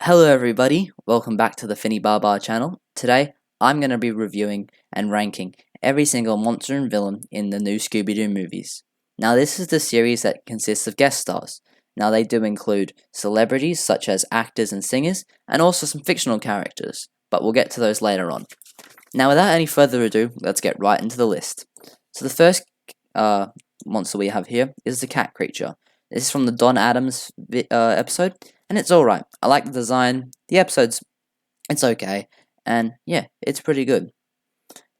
Hello everybody, welcome back to the Finny Barbar channel. Today, I'm going to be reviewing and ranking every single monster and villain in the new Scooby-Doo movies. Now this is the series that consists of guest stars. Now they do include celebrities such as actors and singers, and also some fictional characters, but we'll get to those later on. Now without any further ado, let's get right into the list. So the first monster we have here is the cat creature. This is from the Don Adams episode, and it's alright. I like the design, the it's okay, and yeah, it's pretty good.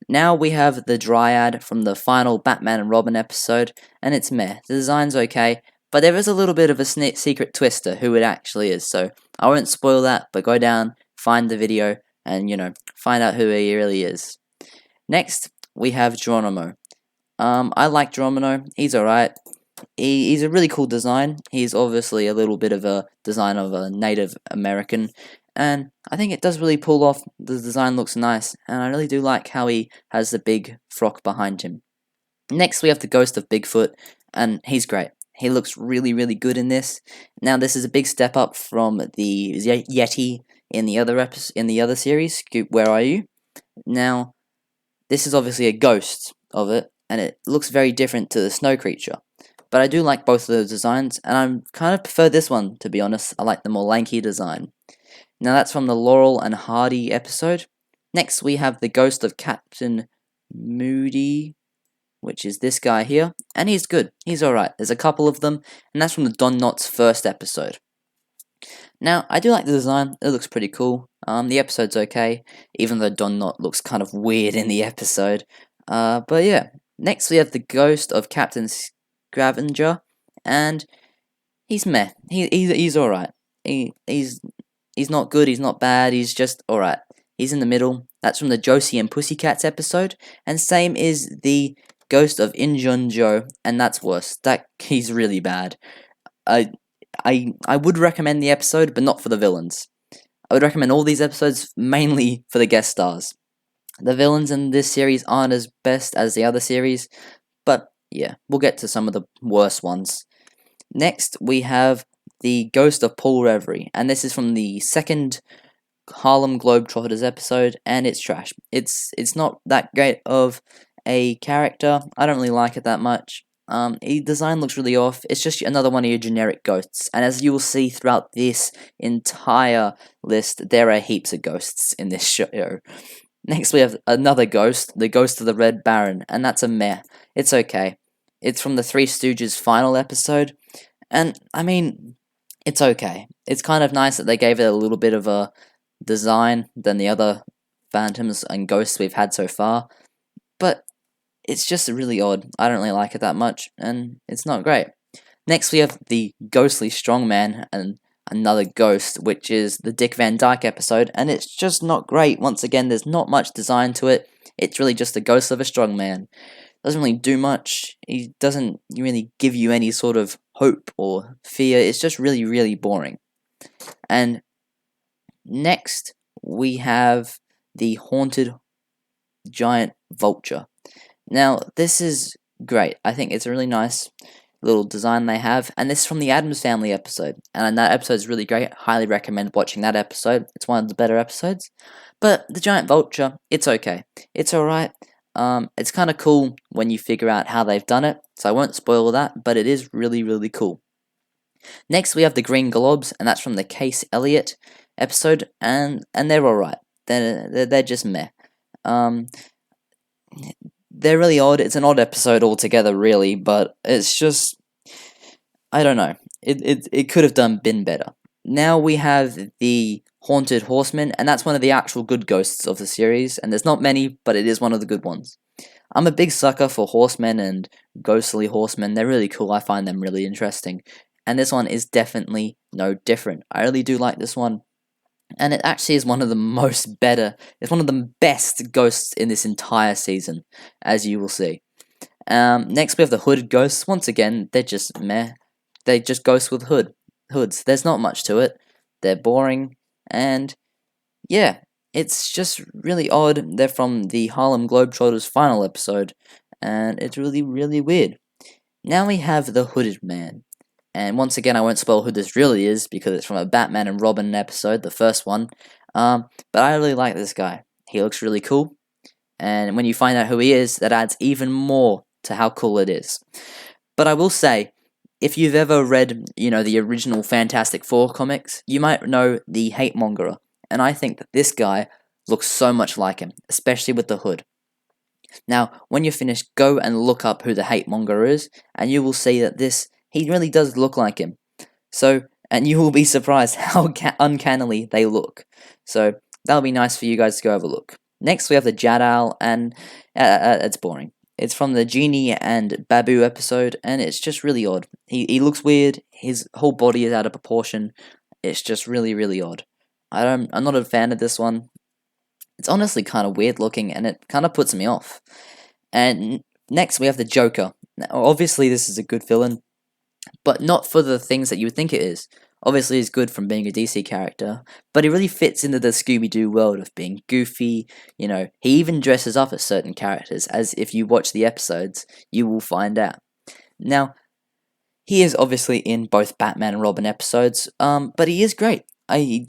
Now we have the Dryad from the final Batman and Robin episode, and it's meh. The design's okay, but there is a little bit of a secret twist to who it actually is, so I won't spoil that, but go down, find the video, and, find out who he really is. Next, we have Geronimo. I like Geronimo, he's alright. He's a really cool design. He's obviously a little bit of a design of a Native American, and I think it does really pull off. The design looks nice, and I really do like how he has the big frock behind him. Next, we have the Ghost of Bigfoot, and he's great. He looks really, really good in this. Now, this is a big step up from the Yeti in the other series. Scoop, where are you? Now, this is obviously a ghost of it, and it looks very different to the snow creature. But I do like both of those designs, and I kind of prefer this one, to be honest. I like the more lanky design. Now that's from the Laurel and Hardy episode. Next we have the Ghost of Captain Moody, which is this guy here, and he's good. He's alright. There's a couple of them, and that's from the Don Knotts first episode. Now, I do like the design. It looks pretty cool. The episode's okay, even though Don Knott looks kind of weird in the episode. But yeah. Next we have the Ghost of Captain Scavenger, and he's meh. He's alright. He's not good, he's not bad, he's just alright. He's in the middle. That's from the Josie and Pussycats episode, and same is the Ghost of Injun Joe, and that's worse. He's really bad. I would recommend the episode, but not for the villains. I would recommend all these episodes mainly for the guest stars. The villains in this series aren't as best as the other series, but yeah, we'll get to some of the worst ones. Next, we have the Ghost of Paul Reverie, and this is from the second Harlem Globetrotters episode, and it's trash. It's not that great of a character. I don't really like it that much. His design looks really off. It's just another one of your generic ghosts, and as you will see throughout this entire list, there are heaps of ghosts in this show. Next, we have another ghost, the Ghost of the Red Baron, and that's a meh. It's okay. It's from the Three Stooges final episode, and, I mean, it's okay. It's kind of nice that they gave it a little bit of a design than the other phantoms and ghosts we've had so far, but it's just really odd. I don't really like it that much, and it's not great. Next, we have the Ghostly Strongman, and another ghost, which is the Dick Van Dyke episode, and it's just not great. Once again, there's not much design to it. It's really just the ghost of a strong man. Doesn't really do much. He doesn't really give you any sort of hope or fear. It's just really, really boring. And next, we have the Haunted Giant Vulture. Now, this is great. I think it's a really nice little design they have, and this is from the Addams Family episode, and that episode is really great. Highly recommend watching that episode. It's one of the better episodes. But the giant vulture, it's okay. It's alright. It's kind of cool when you figure out how they've done it, so I won't spoil that, but it is really, really cool. Next, we have the Green Globs, and that's from the Case Elliot episode, and they're alright. They're just meh. They're really odd. It's an odd episode altogether, really, but it's just, I don't know. It could have been better. Now we have the Haunted Horseman, and that's one of the actual good ghosts of the series, and there's not many, but it is one of the good ones. I'm a big sucker for horsemen and ghostly horsemen. They're really cool. I find them really interesting, and this one is definitely no different. I really do like this one. And it actually is one of the it's one of the best ghosts in this entire season, as you will see. Next we have the Hooded Ghosts. Once again, they're just meh. They just ghosts with hoods. There's not much to it. They're boring, and yeah, it's just really odd. They're from the Harlem Globetrotters final episode, and it's really, really weird. Now we have the Hooded Man. And once again, I won't spoil who this really is because it's from a Batman and Robin episode, the first one. But I really like this guy. He looks really cool, and when you find out who he is, that adds even more to how cool it is. But I will say, if you've ever read, the original Fantastic Four comics, you might know the Hate Mongerer, and I think that this guy looks so much like him, especially with the hood. Now, when you're finished, go and look up who the Hate Mongerer is, and you will see that he really does look like him. So, and you will be surprised how uncannily they look. So, that'll be nice for you guys to go have a look. Next, we have the Jadal, and it's boring. It's from the Genie and Babu episode, and it's just really odd. He looks weird. His whole body is out of proportion. It's just really, really odd. I'm not a fan of this one. It's honestly kind of weird looking, and it kind of puts me off. And next, we have the Joker. Now, obviously, this is a good villain, but not for the things that you would think it is. Obviously, he's good from being a DC character, but he really fits into the Scooby-Doo world of being goofy. He even dresses up as certain characters, as if you watch the episodes, you will find out. Now, he is obviously in both Batman and Robin episodes, but he is great.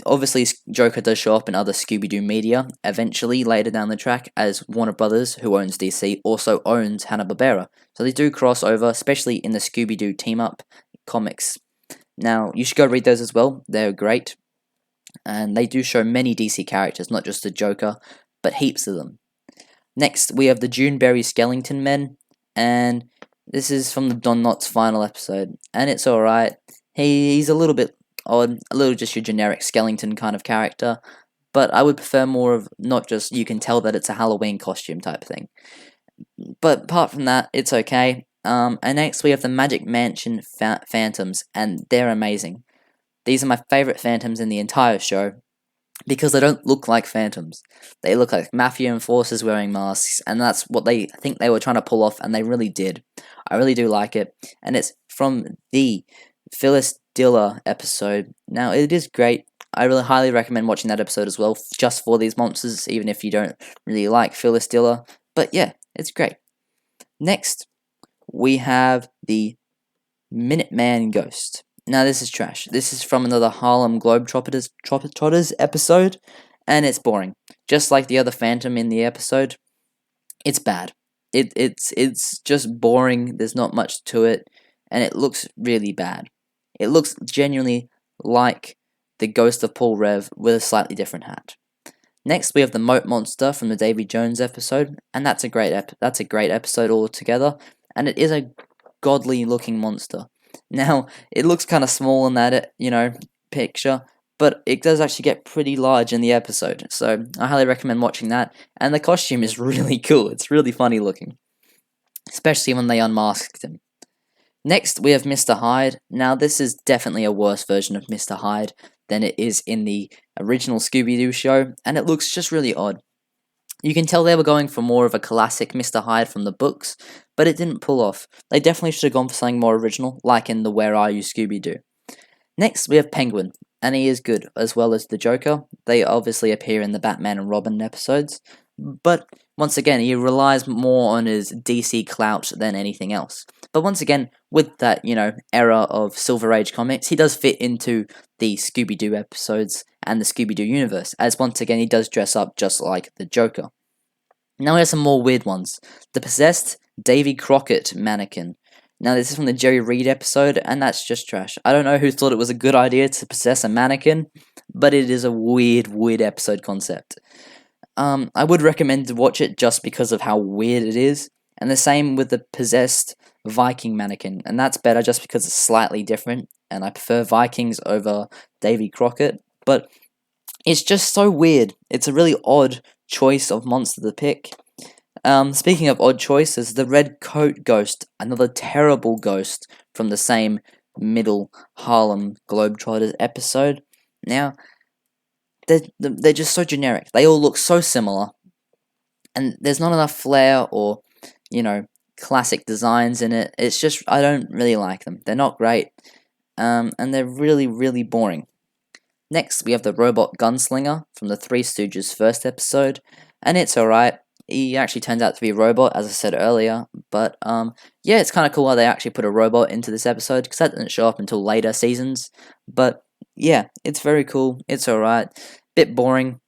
Obviously, Joker does show up in other Scooby-Doo media, eventually, later down the track, as Warner Brothers, who owns DC, also owns Hanna-Barbera. So they do cross over, especially in the Scooby-Doo team-up comics. Now, you should go read those as well. They're great. And they do show many DC characters, not just the Joker, but heaps of them. Next, we have the Juneberry Skellington Men, and this is from the Don Knotts final episode, and it's alright. He's a little bit odd, a little just your generic Skellington kind of character, but I would prefer more of not just you can tell that it's a Halloween costume type thing. But apart from that, it's okay. And next we have the Magic Mansion Phantoms, and they're amazing. These are my favourite Phantoms in the entire show, because they don't look like Phantoms. They look like mafia enforcers wearing masks, and that's what I think they were trying to pull off, and they really did. I really do like it, and it's from the Phyllis Diller episode. Now, it is great. I really highly recommend watching that episode as well, just for these monsters, even if you don't really like Phyllis Diller. But yeah, it's great. Next, we have the Minuteman Ghost. Now, this is trash. This is from another Harlem Globetrotters episode, and it's boring. Just like the other Phantom in the episode, it's bad. It's just boring. There's not much to it, and it looks really bad. It looks genuinely like the Ghost of Paul Rev with a slightly different hat. Next, we have the Moat Monster from the Davy Jones episode, and that's a great episode altogether, and it is a godly-looking monster. Now, it looks kind of small in that, picture, but it does actually get pretty large in the episode, so I highly recommend watching that, and the costume is really cool. It's really funny looking, especially when they unmasked him. Next, we have Mr. Hyde. Now, this is definitely a worse version of Mr. Hyde than it is in the original Scooby-Doo show, and it looks just really odd. You can tell they were going for more of a classic Mr. Hyde from the books, but it didn't pull off. They definitely should have gone for something more original, like in the Where Are You Scooby-Doo. Next, we have Penguin, and he is good, as well as the Joker. They obviously appear in the Batman and Robin episodes, but once again, he relies more on his DC clout than anything else. But once again, with that, era of Silver Age comics, he does fit into the Scooby-Doo episodes and the Scooby-Doo universe, as once again, he does dress up just like the Joker. Now we have some more weird ones. The Possessed Davy Crockett Mannequin. Now this is from the Jerry Reed episode, and that's just trash. I don't know who thought it was a good idea to possess a mannequin, but it is a weird episode concept. I would recommend to watch it just because of how weird it is, and the same with the Possessed Viking Mannequin, and that's better just because it's slightly different, and I prefer Vikings over Davy Crockett, but it's just so weird. It's a really odd choice of monster to pick. Speaking of odd choices, the Red Coat Ghost, another terrible ghost from the same middle Harlem Globetrotters episode. Now, they're just so generic. They all look so similar, and there's not enough flair or, classic designs in it. It's just, I don't really like them. They're not great, and they're really boring. Next, we have the Robot Gunslinger from the Three Stooges first episode, and it's alright. He actually turns out to be a robot, as I said earlier. But yeah, it's kind of cool how they actually put a robot into this episode because that didn't show up until later seasons. But yeah, it's very cool. It's alright. Bit boring,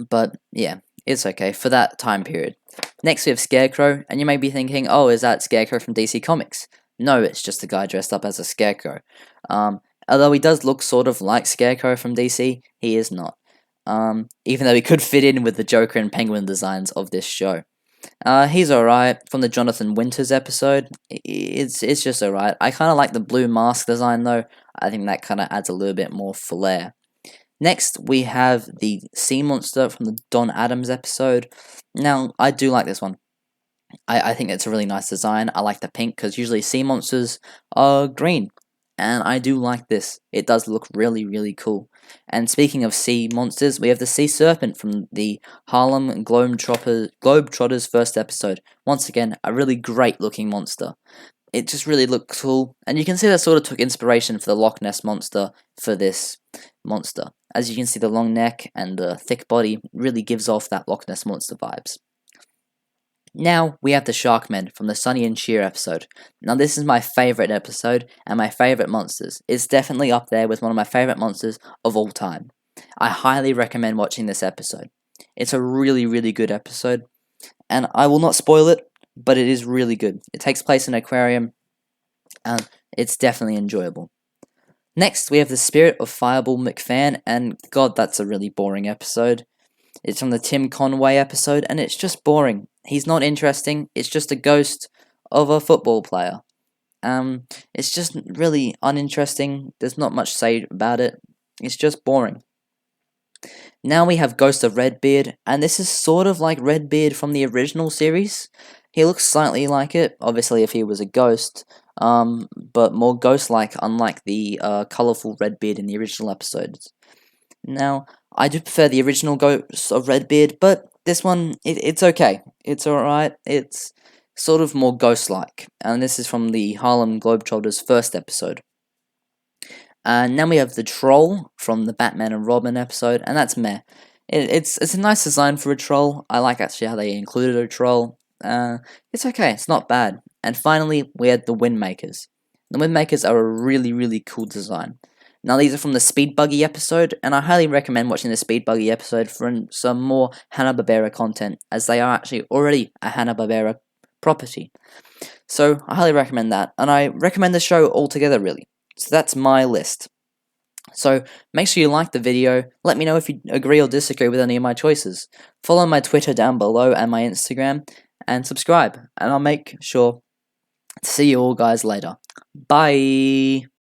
but yeah, it's okay for that time period. Next, we have Scarecrow, and you may be thinking, oh, is that Scarecrow from DC Comics? No, it's just a guy dressed up as a Scarecrow. Although he does look sort of like Scarecrow from DC, he is not. Even though he could fit in with the Joker and Penguin designs of this show. He's alright. From the Jonathan Winters episode, it's just alright. I kind of like the blue mask design though. I think that kind of adds a little bit more flair. Next, we have the sea monster from the Don Adams episode. Now, I do like this one. I think it's a really nice design. I like the pink because usually sea monsters are green. And I do like this. It does look really, really cool. And speaking of sea monsters, we have the sea serpent from the Harlem Globetrotters first episode. Once again, a really great looking monster. It just really looks cool. And you can see that sort of took inspiration for the Loch Ness monster for this monster. As you can see, the long neck and the thick body really gives off that Loch Ness monster vibes. Now, we have the Sharkmen from the Sonny and Cher episode. Now, this is my favourite episode and my favourite monsters. It's definitely up there with one of my favourite monsters of all time. I highly recommend watching this episode. It's a really, really good episode, and I will not spoil it, but it is really good. It takes place in an aquarium, and it's definitely enjoyable. Next, we have the Spirit of Fireball McFan, and god, that's a really boring episode. It's from the Tim Conway episode, and it's just boring. He's not interesting. It's just a ghost of a football player. It's just really uninteresting. There's not much to say about it. It's just boring. Now we have Ghost of Redbeard, and this is sort of like Redbeard from the original series. He looks slightly like it, obviously if he was a ghost, but more ghost-like, unlike the colourful Redbeard in the original episodes. Now, I do prefer the original Ghost of Redbeard, but this one, it's okay. It's alright. It's sort of more ghost-like. And this is from the Harlem Globetrotters first episode. And then we have the Troll from the Batman and Robin episode, and that's meh. It's a nice design for a troll. I like actually how they included a troll. It's okay. It's not bad. And finally, we had the Windmakers. The Windmakers are a really, really cool design. Now, these are from the Speed Buggy episode, and I highly recommend watching the Speed Buggy episode for some more Hanna-Barbera content, as they are actually already a Hanna-Barbera property. So, I highly recommend that, and I recommend the show altogether, really. So that's my list. So, make sure you like the video, let me know if you agree or disagree with any of my choices. Follow my Twitter down below and my Instagram, and subscribe, and I'll make sure to see you all guys later. Bye!